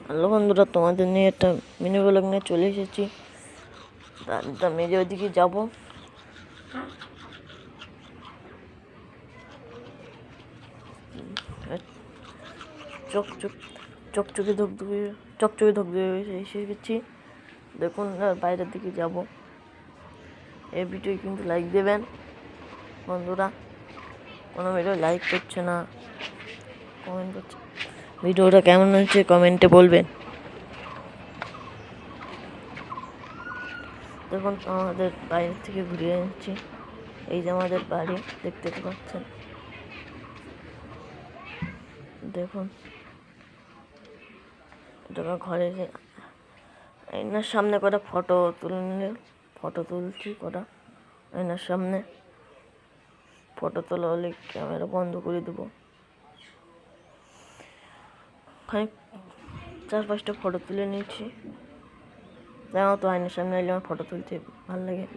Hello বন্ধুরা, তোমাদের নিয়ে একটা মিনি ব্লগ নিয়ে চলে এসেছি। আমি যে ওইদিকে যাবো, চকচকে ধকধকে এসে গেছি। দেখুন, বাইরের দিকে যাব। এই ভিডিও কিন্তু লাইক দেবেন বন্ধুরা। কোনো ভিডিও লাইক করছে না, কমেন্ট করছে। ভিডিওটা কেমন হচ্ছে কমেন্টে বলবেন। দেখুন, আমাদের বাইরে থেকে ঘুরে যাচ্ছি। এই যে আমাদের বাড়ি, দেখতে পাচ্ছেন। দেখুন, এটা ঘরে আয়নার সামনে করে ফটো তুলছি করা। আয়নার সামনে ফটো তোলা হলে ক্যামেরা বন্ধ করে দেবো। খানিক 4-5টা ফটো তুলে নিয়েছি। দেখো তো, আয়নার সামনে এলে আমার ফটো তুলতে ভালো লাগে।